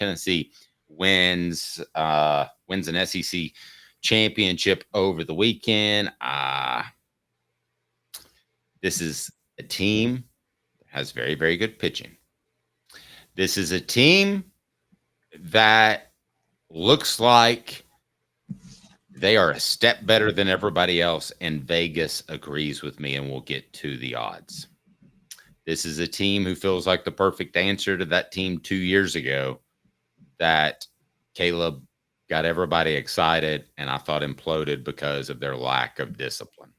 Tennessee wins an SEC championship over the weekend. This is a team that has very, very good pitching. This is a team that looks like they are a step better than everybody else, and Vegas agrees with me, and we'll get to the odds. This is a team who feels like the perfect answer to that team 2 years ago that Caleb got everybody excited and I thought imploded because of their lack of discipline.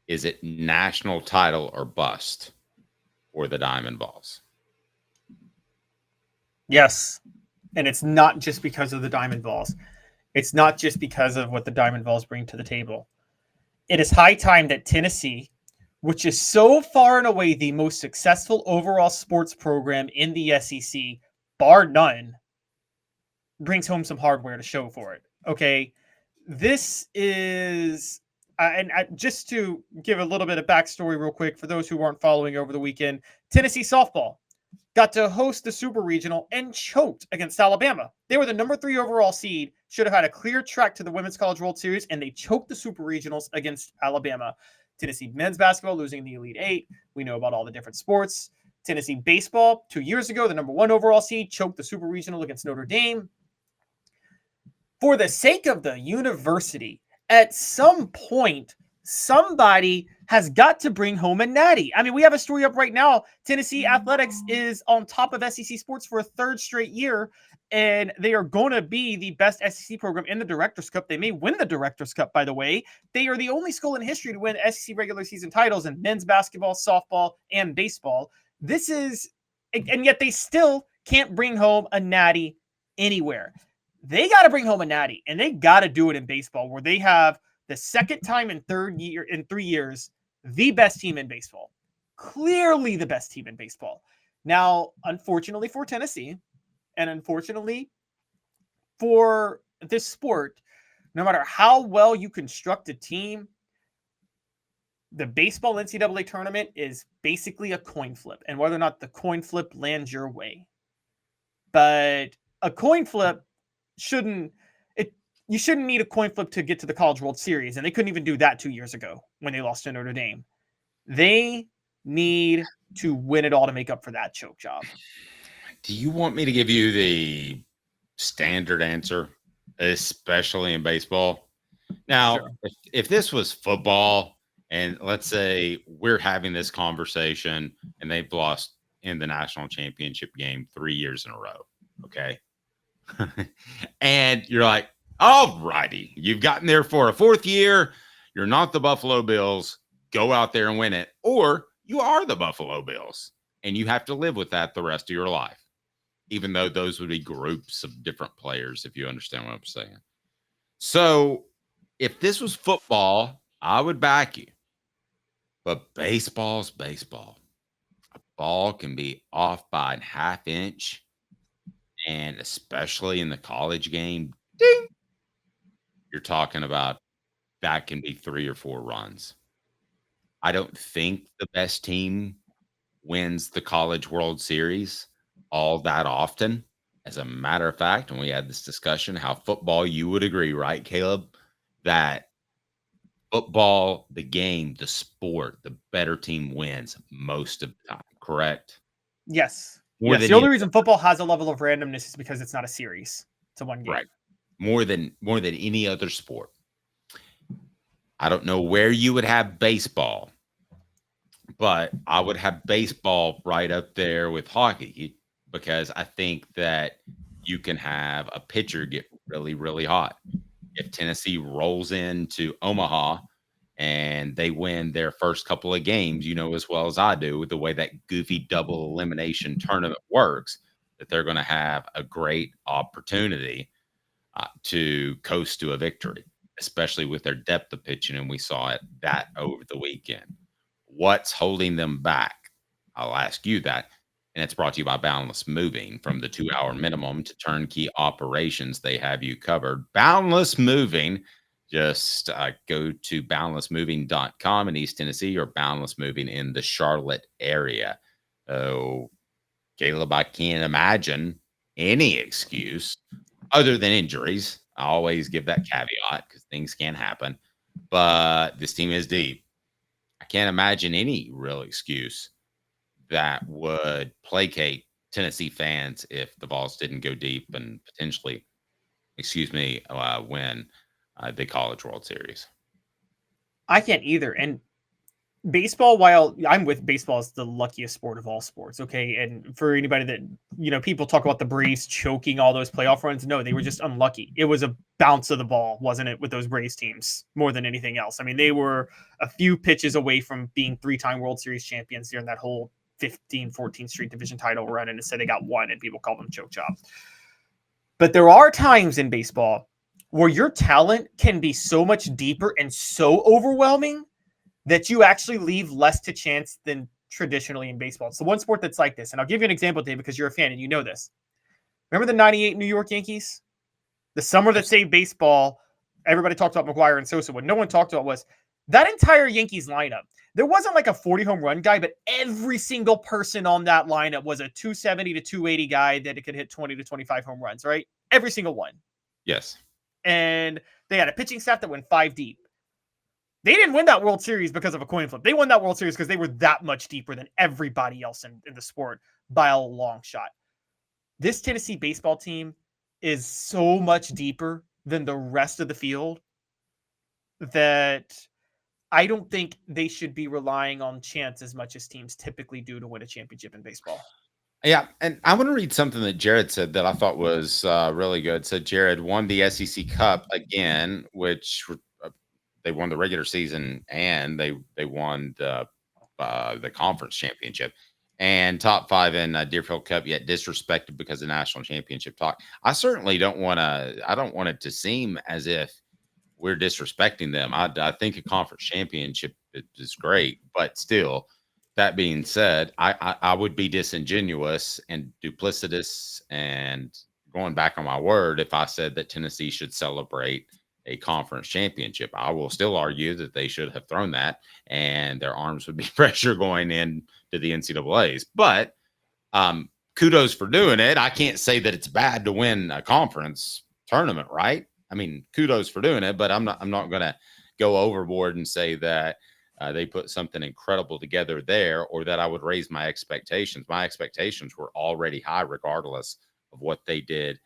Is it national title or bust for the Diamond Vols? Yes. And it's not just because of the Diamond Vols. It's not just because of what the Diamond Vols bring to the table. It is high time that Tennessee, which is so far and away the most successful overall sports program in the SEC, bar none, brings home some hardware to show for it. Okay, this is, and just to give a little bit of backstory real quick for those who weren't following over the weekend, Tennessee softball got to host the Super Regional and choked against Alabama. They were the number 3 overall seed, should have had a clear track to the Women's College World Series, and they choked the Super Regionals against Alabama. Tennessee men's basketball losing the Elite Eight. We know about all the different sports. Tennessee baseball, 2 years ago, the number 1 overall seed, choked the Super Regional against Notre Dame. For the sake of the university, at some point, somebody has got to bring home a natty. I mean, we have a story up right now. Tennessee Athletics is on top of SEC sports for a 3rd straight year, and they are going to be the best SEC program in the Directors Cup. They may win the Directors Cup, by the way. They are the only school in history to win SEC regular season titles in men's basketball, softball, and baseball. This is, and yet they still can't bring home a natty anywhere. They got to bring home a natty, and they got to do it in baseball, where they have the second time in 3 years, the best team in baseball. Clearly the best team in baseball. Now, unfortunately for Tennessee, and unfortunately for this sport, no matter how well you construct a team, the baseball NCAA tournament is basically a coin flip, and whether or not the coin flip lands your way. But a coin flip you shouldn't need a coin flip to get to the College World Series, and they couldn't even do that 2 years ago when they lost to Notre Dame. They need to win it all to make up for that choke job. Do you want me to give you the standard answer, especially in baseball? Now, sure. If this was football, and let's say we're having this conversation and they've lost in the national championship game 3 years in a row, okay? And you're like, all righty, you've gotten there for a 4th year. You're not the Buffalo Bills. Go out there and win it. Or you are the Buffalo Bills, and you have to live with that the rest of your life, even though those would be groups of different players, if you understand what I'm saying. So if this was football, I would back you. But baseball's baseball. A ball can be off by a half inch, and especially in the college game, ding, you're talking about that can be 3 or 4 runs. I don't think the best team wins the College World Series all that often. As a matter of fact, when we had this discussion, how football, you would agree, right, Caleb, that football, the game, the sport, the better team wins most of the time, correct? Yes. The only reason football has a level of randomness is because it's not a series. It's a one game. Right. More than any other sport. I don't know where you would have baseball, but I would have baseball right up there with hockey, because I think that you can have a pitcher get really, really hot. If Tennessee rolls into Omaha and they win their first couple of games, you know as well as I do, with the way that goofy double elimination tournament works, that they're going to have a great opportunity to coast to a victory, especially with their depth of pitching, and we saw that over the weekend. What's holding them back? I'll ask you that. And it's brought to you by Boundless Moving. From the 2-hour minimum to turnkey operations, they have you covered. Boundless Moving. Just go to boundlessmoving.com in East Tennessee, or Boundless Moving in the Charlotte area. Oh, Caleb, I can't imagine any excuse other than injuries. I always give that caveat because things can happen. But this team is deep. I can't imagine any real excuse that would placate Tennessee fans if the Vols didn't go deep and potentially, win the College World Series. I can't either. And baseball, while I'm with baseball, is the luckiest sport of all sports. Okay. And for anybody that, people talk about the Braves choking all those playoff runs. No, they were just unlucky. It was a bounce of the ball, wasn't it, with those Braves teams more than anything else? I mean, they were a few pitches away from being 3-time World Series champions during that whole 14th Street division title run. And instead they got one and people call them choke jobs. But there are times in baseball where your talent can be so much deeper and so overwhelming that you actually leave less to chance than traditionally in baseball. It's the one sport that's like this. And I'll give you an example, Dave, because you're a fan and you know this. Remember the 98 New York Yankees? The summer that saved baseball, everybody talked about McGwire and Sosa. What no one talked about was that entire Yankees lineup. There wasn't like a 40 home run guy, but every single person on that lineup was a 270 to 280 guy that could hit 20 to 25 home runs, right? Every single one. Yes. And they had a pitching staff that went 5 deep. They didn't win that World Series because of a coin flip. They won that World Series because they were that much deeper than everybody else in the sport by a long shot. This Tennessee baseball team is so much deeper than the rest of the field that I don't think they should be relying on chance as much as teams typically do to win a championship in baseball. Yeah, and I want to read something that Jared said that I thought was really good. So Jared won the SEC Cup again, which they won the regular season and they won the conference championship and top 5 in Deerfield Cup, yet disrespected because of national championship talk. I certainly don't want to. I don't want it to seem as if we're disrespecting them. I think a conference championship is great, but still. That being said, I would be disingenuous and duplicitous and going back on my word if I said that Tennessee should celebrate a conference championship. I will still argue that they should have thrown that and their arms would be pressure going in to the NCAAs. But kudos for doing it. I can't say that it's bad to win a conference tournament, right? I mean, kudos for doing it, but I'm not going to go overboard and say that they put something incredible together there, or that I would raise my expectations. My expectations were already high, regardless of what they did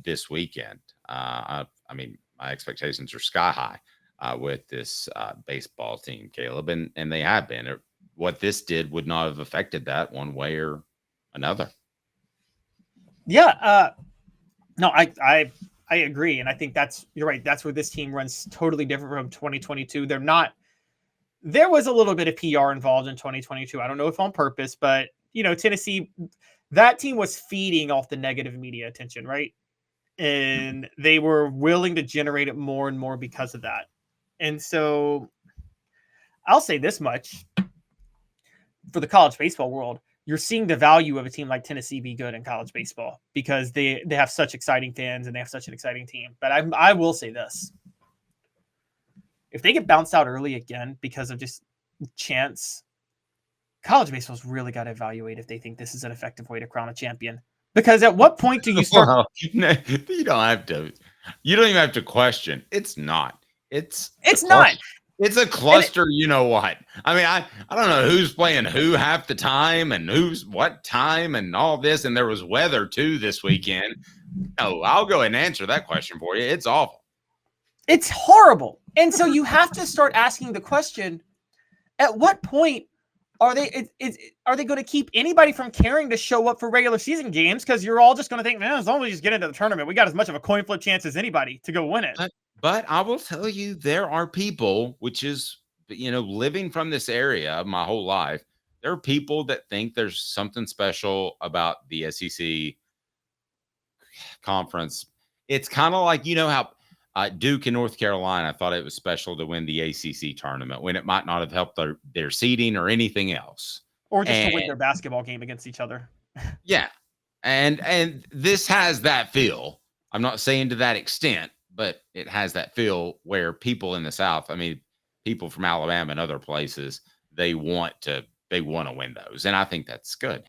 this weekend. I mean, my expectations are sky high with this baseball team, Caleb, and they have been. What this did would not have affected that one way or another. Yeah, no, I agree, and I think you're right. That's where this team runs totally different from 2022. They're not. There was a little bit of PR involved in 2022. I don't know if on purpose, but Tennessee, that team was feeding off the negative media attention, right? And they were willing to generate it more and more because of that. And so I'll say this much for the college baseball world, you're seeing the value of a team like Tennessee be good in college baseball because they have such exciting fans and they have such an exciting team. But I will say this. If they get bounced out early again because of just chance, college baseball's really got to evaluate if they think this is an effective way to crown a champion. Because at what point do you start? Well, you don't have to. You don't even have to question. It's not. It's not. It's a cluster. You know what? I mean, I don't know who's playing who half the time and who's what time and all this. And there was weather too this weekend. Oh, I'll go ahead and answer that question for you. It's awful. It's horrible. And so you have to start asking the question, at what point are they going to keep anybody from caring to show up for regular season games? Because you're all just going to think, man, as long as we just get into the tournament, we got as much of a coin flip chance as anybody to go win it. But I will tell you, there are people, which is, living from this area my whole life, there are people that think there's something special about the SEC conference. It's kind of like, how Duke and North Carolina thought it was special to win the ACC tournament when it might not have helped their seeding or anything else. Or just to win their basketball game against each other. Yeah. And this has that feel. I'm not saying to that extent, but it has that feel where people in the South, I mean, people from Alabama and other places, they want to win those. And I think that's good.